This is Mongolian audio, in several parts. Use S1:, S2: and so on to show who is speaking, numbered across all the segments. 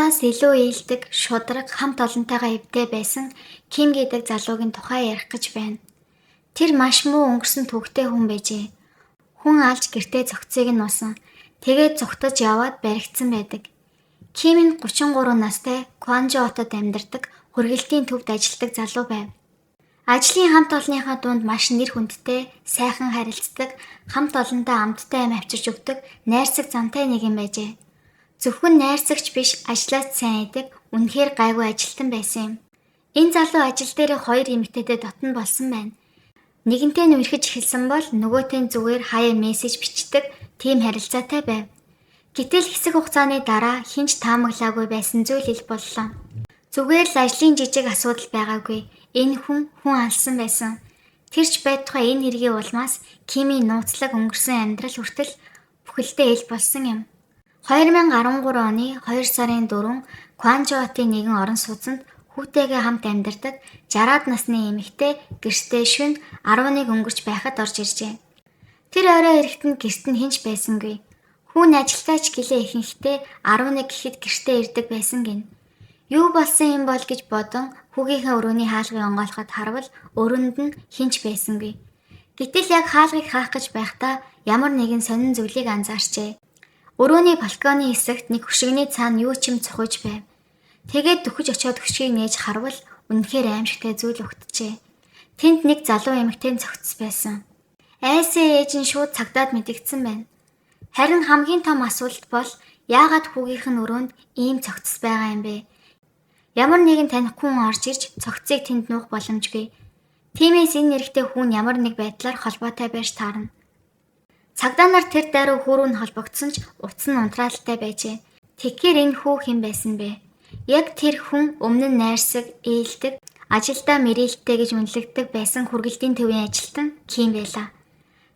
S1: Надаас илүү ээлдэг, шударга, хамт олонтойгоо эвтэй байсан Ким гэдэг залуугийн тухай ярих гэж байна. Тэр маш муу өнгөрсөн түүхтэй хүн байжээ. Хүн алж гэртээ зохицыг нь усан. Тэгээд зүгтаж яваад баригдсан байдаг. Ким нь 33 настай Кванжо хотод амьдардаг, хүргэлтийн төвд ажилладаг залуу байв. Ажлын хамт олонныхаа дунд маш нэр хүндтэй, сайхан харилцдаг, хамт олондоо амттай амь авчирч өгдөг, найрсаг зантай нэгэн байжээ. Зөвхөн найрсагч биш, ажлаас сайн идэг, үнэхээр гайгүй ажилтан байсан юм. Энэ залуу ажил дээр 2 эмэгтэйтэй дотно болсон байна. Нэгэнтэй нь үргэлж эхэлсэн бол нөгөөтэй нь зүгээр хаяа мессеж бичдэг, тийм харилцаатай байв. Гэтэл хэсэг хугацааны дараа хинч таамаглаагүй байсан зүйл ил боллоо. Зүгээр л ажлын жижиг асуудал байгаагүй. Энэ хүн алсан байсан. Тэрч байтугай энэ хэргийн улмаас Кимийн нууцлаг өнгөрсөн амьдрал хүртэл бүхэлдээ ил болсон юм. 2013 оны 2 сарын 4 Кванжо хотын нэгэн орон сууцнд хүүтэйгээ хамт амьдардаг 60-аад насны эмэгтэй гэртээ шөнө 11 өнгөрч байхад орж иржээ. Тэр орой эрэхтэнд гэрт нь хинч байсангүй. Хүн ажилтаач гэлээ ихэнхдээ 11 гэхэд гэртээ ирдэг байсан гин. Юу болсон юм бол гэж бодон хүүгийнхээ өрөөний хаалгыг онгойлоход харвал өрөөнд нь хинч байсангүй. Гэтэл яг хаалгыг хаах гэж байхдаа ямар нэгэн сонин зүйлийг анзаарчээ. Өрөөний балконы хэсэгт нэг хөшигний цаана юу ч юм цохиж байв. Тэгээд дөхөж очиод хөшгийг нээж харвал үнэхээр аимшигтай зүйл өгдөжээ. Тэнд нэг залуу эмэгтэй цогцос байсан. Айсээ ээж нь шууд цагдаад мэдэгдсэн байна. Харин хамгийн том асуулт бол яагаад хүүгийнх нь өрөөнд ийм цогцос байгаа юм бэ? Ямар нэгэн таних хүн орж ирж цогцыг тэнд нуух боломжгүй. Тиймээс энэ нэрхтээ хүн ямар нэг байдлаар холбоотой байж таарна. Цагдаа нар тэр даруй хөрөв нь холбогдсон ч утас нь унтраалтай байжээ. Тэгэхээр энэ хүү хэн байсан бэ? Яг тэр хүн өмнө нь найрсаг, ээлдэг, ажилдаа мэрээлттэй гэж үнэлэгддэг байсан хүргэлтийн төвийн ажилтан Ким байлаа.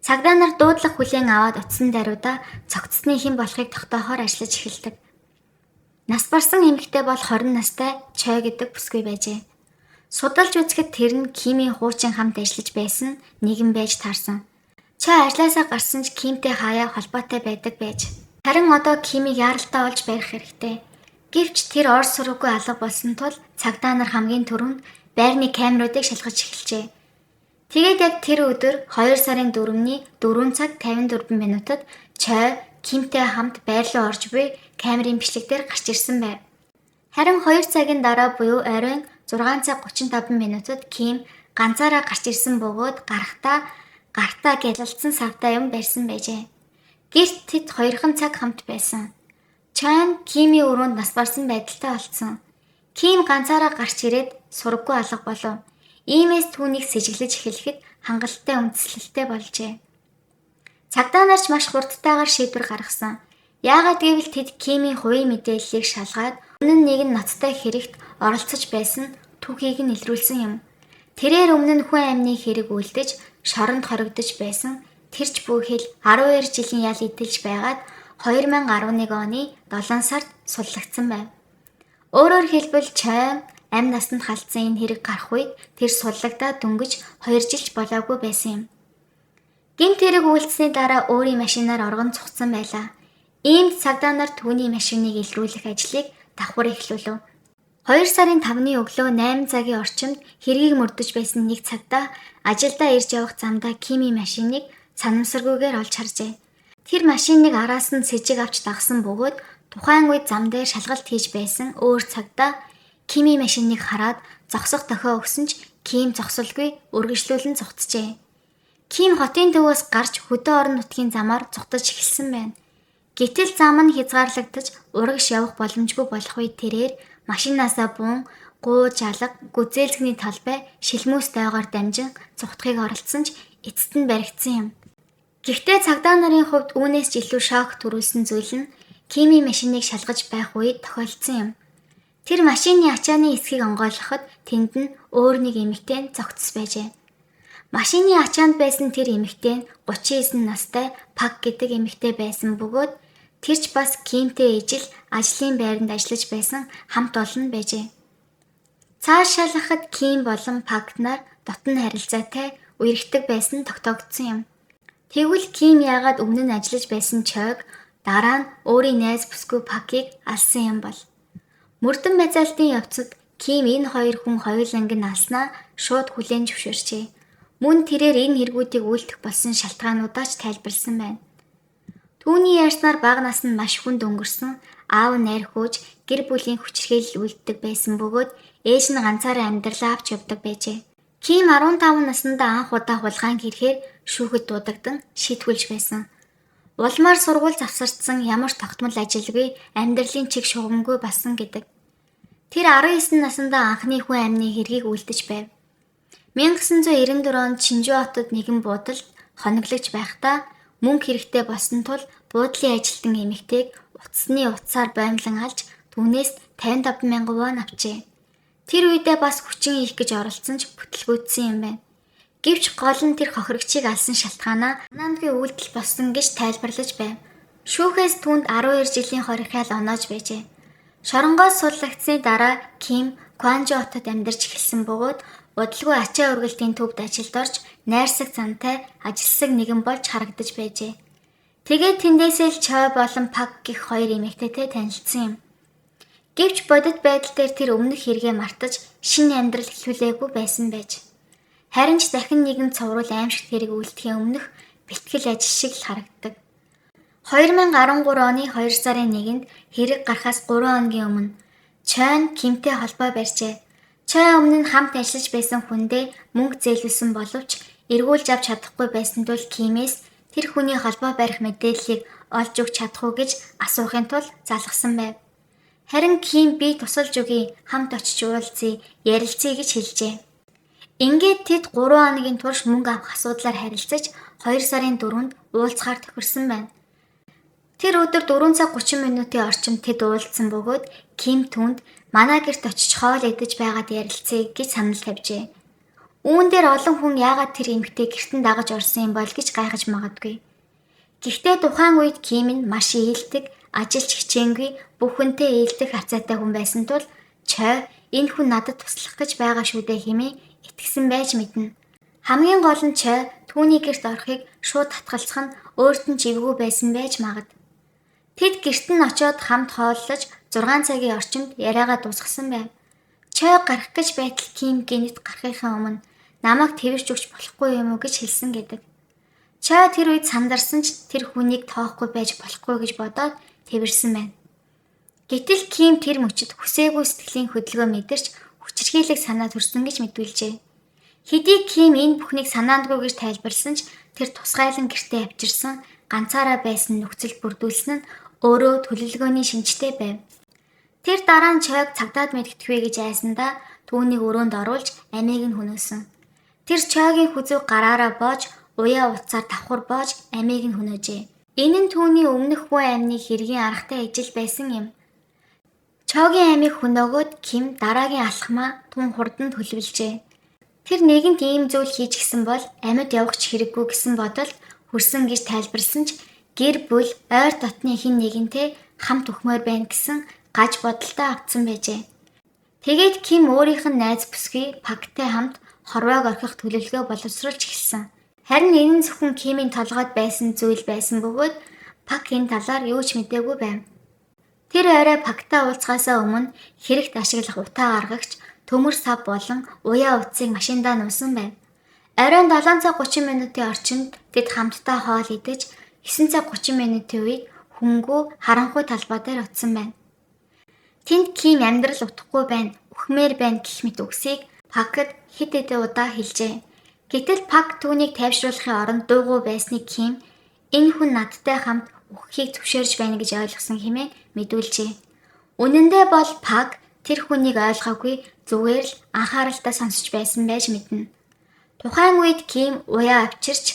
S1: Цагдаа нар дуудлага хүлээн аваад утсан даруйдаа цогцсны хэн болохыг тогтоохоор ажиллаж эхэлдэг. Нас барсан эмэгтэй бол 20 настай Чой гэдэг бүсгүй байжээ. Судалж үзэхэд тэр нь Кимийн хуучин хамт ажиллаж байсан нэгэн байж таарсан. Чой ажлаасаа гарсан ч Кимтэй хаяа холбоотой байдаг байж. Харин одоо Кимийг яаралтай олж барих хэрэгтэй. Гэвч тэр ор сургуугүй алга болсон тул цагдаа нар хамгийн түрүүнд байрны камеруудыг шалгаж эхэлжээ. Тэгээд яг тэр өдөр 2 сарын 4-ний 4 цаг 54 минутад Чой Кимтэй хамт байр руу орж буй камерын бичлэг дээр гарч ирсэн байв. Харин 2 цагийн дараа буюу оройн 6 цаг 35 минутад Ким ганцаараа гарч ирсэн бөгөөд гартаа гялалцсан савтай юм барьсан байжээ. Гэрт тэд 2хан цаг хамт байсан. Чойн Кимийн өрөөнд нас барсан байдалтай олцсон. Ким ганцаараа гарч ирээд сургаггүй алга болов. Иймээс түүнийг сэжиглэж эхлэхэд хангалттай үндэслэлтэй болжээ. Цагдаа нарч маш хурдтайгаар шийдвэр гаргасан. Яагаад гэвэл тэд Кимийн хувийн мэдээллийг шалгаад өмнө нь нэгэн ноцтой хэрэгт оролцож байсан түүхийг нь илрүүлсэн юм. Тэрээр өмнө нь хүн амны хэрэг үлдэж, шоронд хоригдож байсан тэрч бүхэл 12 жилийн ял эдэлж байгаад 2011 оны 7 сард суллагдсан байв. Өөрөөр хэлбэл Чойн амь насанд халтсан энэ хэрэг гарах үед тэр суллагдаад дөнгөж 2 жилч болоогүй байсан юм. Гэмт хэрэг үйлдсэний дараа өөрийн машинаар оргон цугцсан байлаа. Иймд цагдаа нар түүний машиныг илрүүлэх ажлыг давхар эхлүүлв. 2 сарын 5-ны өглөө 8 цагийн орчимд хэргийг мөрдөж байсан нэг цагдаа ажилдаа ирж явах замдаа Кимийн машиныг санамсаргүйгээр олж харжээ. Тэр машиныг араас нь сэжиг авч дагсан бөгөөд тухайн үед зам дээр шалгалт хийж байсан өөр цагдаа Кимийн машиныг хараад зогсох дохио өгсөн ч Ким зогсолгүй үргэлжлүүлэн зугтжээ. Ким хотын төвөөс гарч хөдөө орон нутгийн замаар зугтаж эхэлсэн байна. Гэтэл зам нь хязгаарлагдаж урагш явах боломжгүй болох үед тэрээр машинаасаа буун, гууж алга, гүзээлзгний талбай, шилмүүс дайгаар дамжин зугтахыг оролцсон ч эцэст нь баригдсан юм. Гэхдээ цагдаа нарын хувьд үүнээс ч илүү шок төрүүлсэн зүйл нь Кимийн машиныг шалгаж байх үед тохиолдсон юм. Тэр машины ачааны эсхийг онгойлгоход тэнд нь өөр нэг эмэгтэй зогцос байжээ. Машины ачаанд байсан тэр эмэгтэй нь 39 настай Пак гэдэг эмэгтэй байсан бөгөөд тэрч бас Кимтэй ижил ажлын байранд ажиллаж байсан хамт олон байжээ. Цаашаалахад Ким болон Пак нар дотн харилцаатай үерхдэг байсан тогтоогдсон юм. Тэгвэл Ким яагаад өмнө нь ажиллаж байсан Чойг дараа нь өөрийн найз бүсгүй Пакийг алсан юм бол? Мөрдөн мазаалтын явцад Ким энэ хоёр хүн хоёуланг нь алснаа шууд хүлээн зөвшөөрчээ. Мөн тэрээр энэ хэрэгүүдийг үйлдэх болсон шалтгаануудаа ч тайлбарласан байна. Түүний ярьснаар бага нас нь маш хүнд өнгөрсөн, аав найр хөөж гэр бүлийн хүчирхийлэл үлддэг байсан бөгөөд ээж нь ганцаараа амьдралаа авч явдаг байжээ. Ким 15 наснда анх удаа хулгайг хийхээр шүүхэд дуудагдан шийтгүүлж байсан. Улмаар сургууль завсардсан ямар ч тогтмол ажилгүй амьдралын чиг шугамгүй басан гэдэг. Тэр 19 наснда анхны хүн амны хэргийг үлдэж байв. 1994 онд Шинжүү хотод нэгэн буудалд хоноглож байхдаа мөнгө хэрэгтэй болсон тул буудлын ажилтан эмэгтэйг утасны утсаар боомлон алж түүнээс 55,000 вон авчээ. Тэр үедээ бас хүчин ийх гэж оролцсон ч бүтлгүүцсэн юм байна. Гэвч гол нь тэр хохирогчийг алсан шалтгаанаа санаандгүй үйлдэл болсон гэж тайлбарлаж байв. Шүүхээс түүнд 12 жилийн хоригхайл оноож байжээ. Шоронгоос суллагдсны дараа Ким Кванжо хотод амьдарч эхэлсэн бөгөөд удалгүй ачаа үргэлтийн төвд ажилд орж найрсаг зантай ажилсаг нэгэн болж харагдаж байжээ. Тэгээд тэндээсээ л Чой болон Пак гэх хоёр эмэгтэйтэй танилцсан юм. Гэвч бодит байдал дээр тэр өмнөх хэрэгээ мартаж шинэ амьдрал эхлүүлээгүй байсан байж. Харин ч дахин нэгэн цовруул аимшигт хэрэг үлдэхийн өмнөх бэлтгэл ажил шиг л харагддаг. 2013 оны 2 сарын 1-нд хэрэг гарахаас 3 хоногийн өмнө Чойн Кимтэй холбоо барьжээ. Чой өмнө нь хамт ажиллаж байсан хүндээ мөнгө зээлүүлсэн боловч эргүүлж авч чадахгүй байсан тул Кимээс тэр хүний холбоо барих мэдээллийг олж өгч чадах уу гэж асуухын тулд залгасан байв. Харин Ким би тусалж өгье, хамт очиж уулзъя, ярилцъя гэж хэлжээ. Ингээд тэд 3 хоногийн турш мөнгө авах асуудлаар харилцаж 2 сарын 4-нд уулзахаар тохирсон байна. Тэр өдөр 4 цаг 30 минутын орчимд тэд уулзсан бөгөөд Ким түнд манай гэрт очиж хоол идэж байгаад ярилцъя гэж санал тавьжээ. Үүн дээр олон хүн яагаад тэр эмэгтэй гэртэн дагаж орсон юм бол гэж гайхаж магадгүй. Гэхдээ тухайн үед Ким нь маш ээлдэг, ажилч хичээнгүй, бүх хүнтэй ээлдэх харцаатай хүн байсан тул Чой энэ хүн надад туслах гэж байгаа шүү дээ хэмээн итгэсэн байж мэднэ. Хамгийн гол нь Чой түүний гэрт орохыг шууд татгалзах нь өөрт нь чивгүй байсан байж магад. Тэд гэрт нь очиод хамт хооллож 6 цагийн орчимд яриагаа дуусгасан байв. Чой гарах гэж байтал Ким гинэт гарахын өмнө намайг твэрч өгч болохгүй юм уу гэж хэлсэн гэдэг. Чой тэр үед сандарсан ч тэр хүнийг тоохгүй байж болохгүй гэж бодоод твэрсэн байна. Гэтэл Ким тэр мөчөд хүсээгүй сэтгэлийн хөдөлгөөн мэдэрч хүчирхийлэх санаа төрсөн гэж мэдүүлжээ. Хэдий Ким энэ бүхнийг санаандгүй гэж тайлбарласан ч тэр тусгайлан гэртээ авчирсан ганцаараа байсан нөхцөл бүрдүүлсэн нь өөрөө төлөвлөгөөний шинжтэй байв. Тэр дараа нь Чойг цагдаад мэдгэтгэвэ гэж айсандаа түүнийг өрөөнд оруулж амийг нь хөнөөсөн. Тэр Чойгийн хүзүү гараараа боож уяа утсаар давхар боож амийг нь хөнөөжээ. Энэ нь түүний өмнөх хүн амны хэргийн аргатай ижил байсан юм. Чойгийн амийг хөнөөгөөд Ким дараагийн алхмаа тун хурдан төлөвлөжээ. Тэр нэгэнт ийм зүйл хийж гисэн бол амьд явах ч хэрэггүй гэсэн бодол хүрсэн гэж тайлбарласан ч гэр бүл ойр дотны хэн нэгэнтэй хамт өхмөр байна гэсэн гаж бодолтой автсан байжээ. Тэгээд Ким өөрийнх нь найз бүсгүй Пактай хамт хорвоог орхих төлөвлөгөө боловсруулж эхэлсэн. Харин энэ нь зөвхөн Кимийн толгойд байсан зүйл байсан бөгөөд Пак энэ талаар юу ч мэдээгүй байв. Тэр орой Пактай уулзахаасаа өмнө хэрэгт ашиглах утаа гаргагч төмөр сав болон уяа утсыг машиндаа нуусан байв. Оройн 7 цаг 30 минутын орчимд тэд хамтдаа хоол идэж 9 цаг 30 минутын үед хөнгөө харанхуй талбай дээр утсан байна. Тэнд Ким амьдрал утахгүй байна, үхмээр байна гэх мэт үгсийг Пакд хэд хэдэн удаа хэлжээ. Гэтэл Пак түүнийг тайвшруулахын оронд дуугүй байсныг Ким энэ хүн надтай хамт үхэхийг зөвшөөрж байна гэж ойлгосон хэмээн мэдүүлжээ. Үнэн дээр бол Пак тэр хүнийг ойлгоогүй зүгээр л анхааралтай сонсч байсан байж мэднэ. Тухайн үед Ким уяа авчирч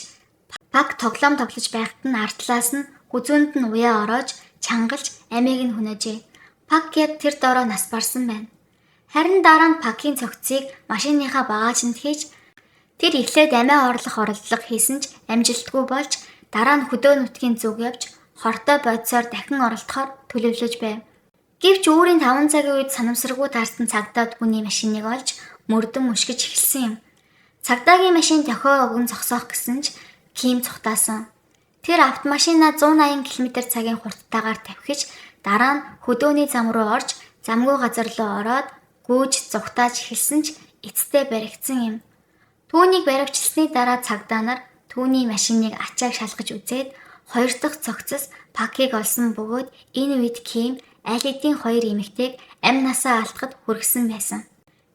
S1: Пак тоглоом тоглож байхад нь артлаас нь хүзүүнд нь уяа ороож чангалж амийг нь хөнөөжээ. Пак яг тэр дороо нас барсан байна. Харин дараа нь Пакийн цогцыг машиныхаа багажинд хийж тэр эхлээд амиа орлох оролдлого хийсэн ч амжилтгүй болж дараа нь хөдөө нутгийн зүг явж хортой бодисоор дахин оролдохоор төлөвлөж байв. Гэвч өөрийн 5 цагийн үед санамсаргүй таарсан цагдаад хүний машиныг олж мөрдөн мушгиж эхэлсэн юм. Цагдаагийн машин дохио өгөн зогсоох гэсэн ч Ким цухтаасан. Тэр автомашинаа 180 км цагийн хурдтайгаар тавхиж дараа нь хөдөөний зам руу орж замгүй газар руу ороод гүйж зүгтааж эхэлсэн ч эцтэй баригдсан юм. Түүнийг баривчилсны дараа цагдаа нар түүний машиныг ачааг шалгаж үзээд 2 дахь цогцос Пакийг олсон бөгөөд энэ үед Ким аль хэдийн 2 эмэгтэйг амь насаа алдахад хүргэсэн байсан.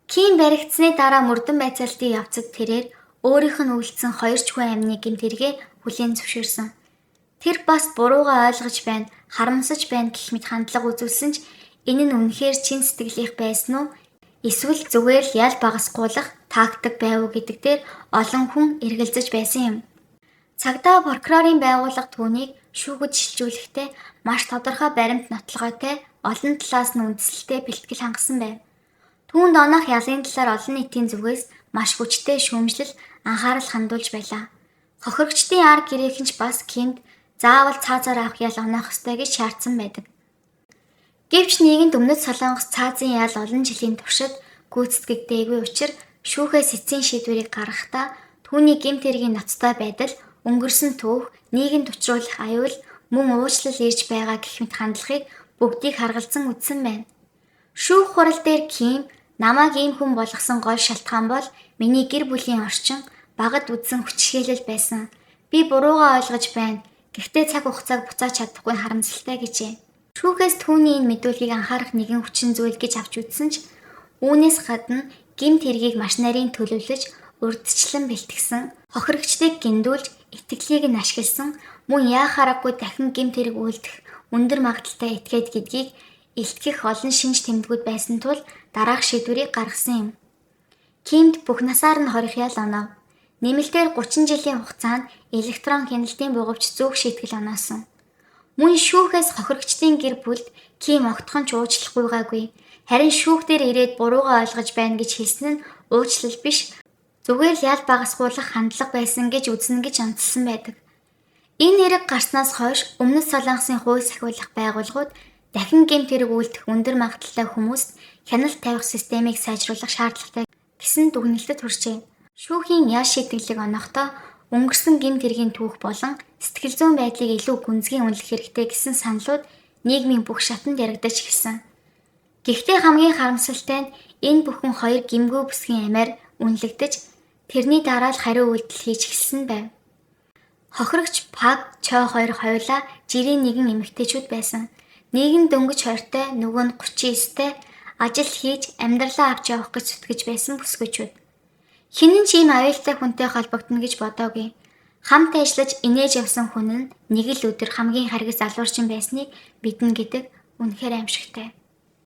S1: Ким баригдсны дараа мөрдөн байцаалтын явцад тэрээр өөрийнх нь үлдсэн 2 ч хүн амны гэмт хэрэгээ хүлээн зөвшөөрсөн. Тэр бас буруугаа ойлгож байна, харамсаж байна гэх мэт хандлага үзүүлсэн ч энэ нь үнэхээр чин сэтгэлийнх байсан уу? Эсвэл зүгээр л ял багасгуулах тактик байв уу гэдэг дээр олон хүн эргэлзэж байсан юм. Цагдаа прокурорын байгууллага түүнийг шүүхэд шилжүүлэхдээ маш тодорхой баримт нотолгойтой олон талаас нь үндэслэлтэй бэлтгэл хангасан байв. Түүнд онох ялын талаар олон нийтийн зүгээс маш хүчтэй шүүмжлэл анхаарал хандуулж байлаа. Хохирогчдын ар гэрээхэнч бас Кимд заавал цаазаар авах ял оноох ёстой гэж шаардсан байдаг. Гэвч нийгэмд Өмнөд Солонгос цаазын ял олон жилийн туршид гүйцэтгэгдээгүй учраас шүүхээс эцсийн шийдвэрийг гаргахдаа түүний гэмт хэргийн ноцтой байдал, өнгөрсөн түүх, нийгэмд учруулах аюул, мөн уучлал ирж байгаа гэх мэт хандлагыг бүгдийг харгалзан үзсэн байна. Шүүх хурал дээр Ким намайг ийм хүн болгосон гол шалтгаан бол миний гэр бүлийн орчин, багад үзсэн хүчирхийлэл байсан. Би буруугаа ойлгож байна. Гэхдээ цаг хугацааг буцааж чадахгүй харамсалтай гэжээ. Шүүхээс түүний энэ мэдүүлгийг анхаарах нэгэн хүчин зүйл гэж авч үзсэн ч үүнээс гадна гэмт хэргийг маш нарийн төлөвлөж, урьдчилан бэлтгэсэн, хохирогчдыг гиндүүлж, итгэлийг нь ашигласан, мөн яахаараагүй дахин гэмт хэрэг үйлдэх өндөр магадaltaй этгээд гэдгийг илтгэх олон шинж тэмдгүүд байсан тул дараах шийдвэрийг гаргасан юм. Кимд бүх насаар нь хорих ял онов. Нэмэлтээр 30 жилийн хугацаанд электрон хяналтын бугавч зүүх шийтгэл оноосон. Мөн шүүхээс хохирогчдын гэр бүлд Ким огтхон ч уучлахгүйгаагүй. Харин шүүх дээр ирээд буруугаа ойлгож байна гэж хэлсэн нь уучлал биш, зүгээр л ял багасгуулах хандлага байсан гэж үзнэ гэж онцлсан байдаг. Энэ хэрэг гарснаас хойш Өмнөд Солонгосын хууль сахиулах байгууллагууд дахин гэмт хэрэг үйлдэх өндөр магадaltaй хүмүүст хяналт тавих системийг сайжруулах шаардлагатай гэсэн дүгнэлтэд хүрчээ. Шүүхийн ял шийдэглэг онохдоо өнгөрсөн гэмт хэргийн түүх болон сэтгэл зүйн байдлыг илүү гүнзгий үнэлэх хэрэгтэй гэсэн саналууд нийгмийн бүх шатанд яригдаж эхэлсэн. Гэхдээ хамгийн харамсалтай нь энэ бүхэн 2 гэмгүй бүсгийн амиар үнэлэгдэж тэрний дараа л хариу үйлдэл хийж эхэлсэн байв. Хохирогч Пак, Чо хоёр хоёулаа жирийн нэгэн эмэгтэйчүүд байсан. Нэг нь дөнгөж 20-тай, нөгөө нь 39-тай ажил хийж амьдралаа авч явах гэж зүтгэж байсан бүсгүйчүүд. Хинэн ч ийм аюултай хүнтэй холбогдно гэж бодоогүй. Хамт ажиллаж инээж явсан хүн нь нэг л өдөр хамгийн харгас алуурчин байсныг мэднэ гэдэг үнэхээр аимшигтай.